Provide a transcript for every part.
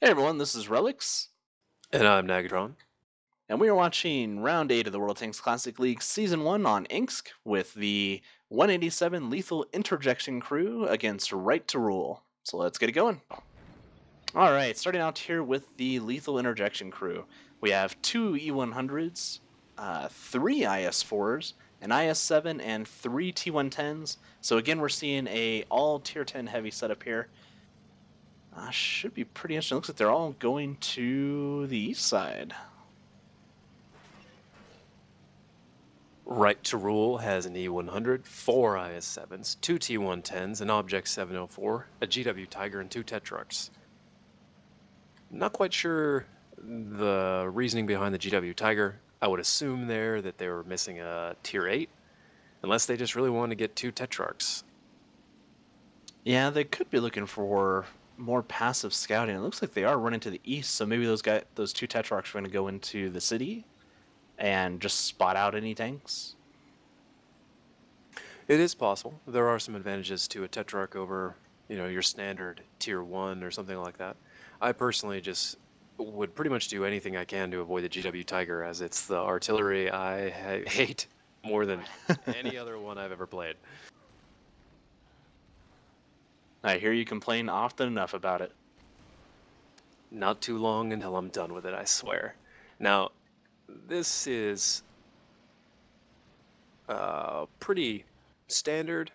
Hey everyone, this is Relics, And I'm Nagatron. and we are watching Round 8 of the World Tanks Classic League Season 1 on Ensk with the 187 Lethal Interjection crew against Right to Rule. So let's get it going. Alright, starting out here with the Lethal Interjection crew. We have two E100s, three IS4s, an IS7, and three T110s. So again, we're seeing a all Tier 10 heavy setup here. Should be pretty interesting. Looks like they're all going to the east side. Right to Rule has an E100, four IS7s, two T110s, an Object 704, a GW Tiger, and two Tetrarchs. Not quite sure the reasoning behind the GW Tiger. I would assume there that they were missing a Tier 8, unless they just really wanted to get two Tetrarchs. Yeah, they could be looking for more passive scouting. It looks like they are running to the east, so maybe those two Tetrarchs are going to go into the city and just spot out any tanks. It is possible. There are some advantages to a Tetrarch over, your standard Tier 1 or something like that. I personally just would pretty much do anything I can to avoid the GW Tiger, as it's the artillery I hate more than any other one I've ever played. I hear you complain often enough about it. Not too long until I'm done with it, I swear. Now, this is pretty standard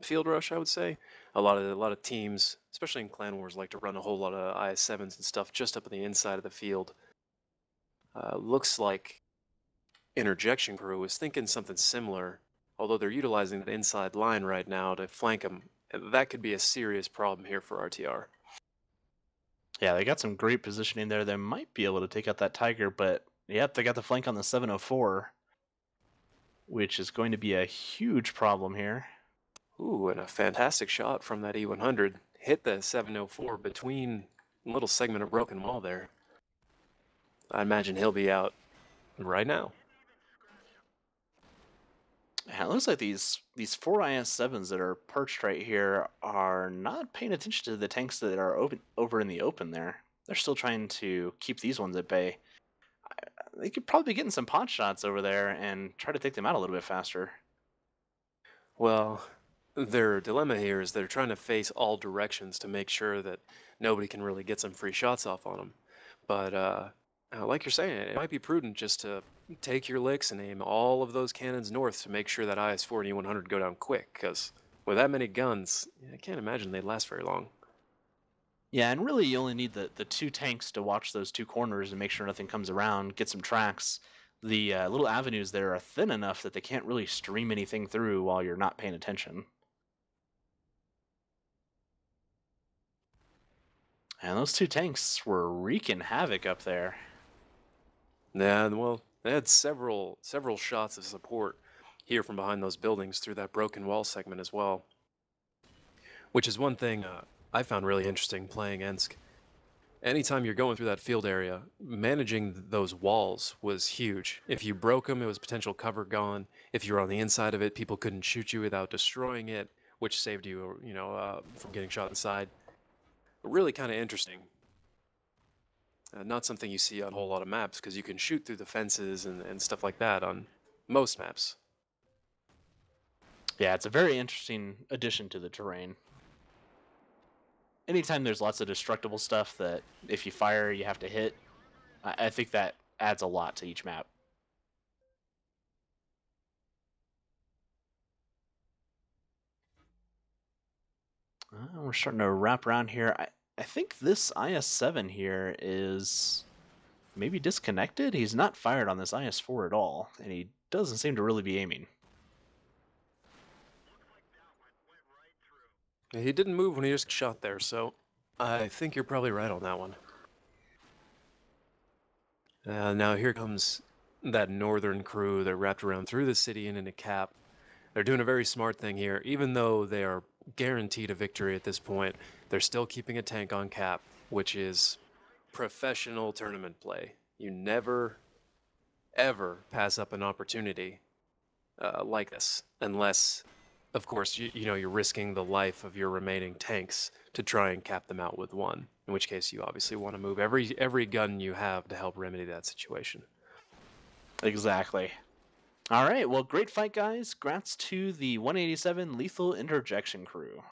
field rush, I would say. A lot of teams, especially in Clan Wars, like to run a whole lot of IS7s and stuff just up on the inside of the field. Looks like Interjection Crew is thinking something similar, although they're utilizing the inside line right now to flank them. That could be a serious problem here for RTR. Yeah, they got some great positioning there. They might be able to take out that Tiger, but yep, they got the flank on the 704, which is going to be a huge problem here. Ooh, and a fantastic shot from that E100. Hit the 704 between a little segment of broken wall there. I imagine he'll be out right now. Yeah, it looks like these four IS7s that are perched right here are not paying attention to the tanks that are over in the open there. They're still trying to keep these ones at bay. They could probably be getting some pot shots over there and try to take them out a little bit faster. Well, their dilemma here is they're trying to face all directions to make sure that nobody can really get some free shots off on them. But like you're saying, it might be prudent just to take your licks and aim all of those cannons north to make sure that IS-4 and E100 go down quick, because with that many guns, I can't imagine they'd last very long. Yeah, and really you only need the two tanks to watch those two corners and make sure nothing comes around, get some tracks. The little avenues there are thin enough that they can't really stream anything through while you're not paying attention. And those two tanks were wreaking havoc up there. Yeah, well, they had several shots of support here from behind those buildings through that broken wall segment as well. Which is one thing I found really interesting playing Ensk. Anytime you're going through that field area, managing those walls was huge. If you broke them, it was potential cover gone. If you were on the inside of it, people couldn't shoot you without destroying it, which saved you, from getting shot inside. Really kind of interesting. Not something you see on a whole lot of maps, because you can shoot through the fences and stuff like that on most maps. Yeah, it's a very interesting addition to the terrain. Anytime there's lots of destructible stuff that if you fire you have to hit, I think that adds a lot to each map. We're starting to wrap around here. I think this IS-7 here is maybe disconnected. He's not fired on this IS-4 at all, and he doesn't seem to really be aiming. He didn't move when he just shot there, so I think you're probably right on that one. Now here comes that northern crew that wrapped around through the city and into Cap. They're doing a very smart thing here. Even though they are guaranteed a victory at this point, they're still keeping a tank on Cap, which is professional tournament play. You never, ever pass up an opportunity like this, unless, of course, you're risking the life of your remaining tanks to try and cap them out with one. in which case you obviously want to move every gun you have to help remedy that situation. Exactly. All right, well, great fight, guys. Grats to the 187 Lethal Interjection crew.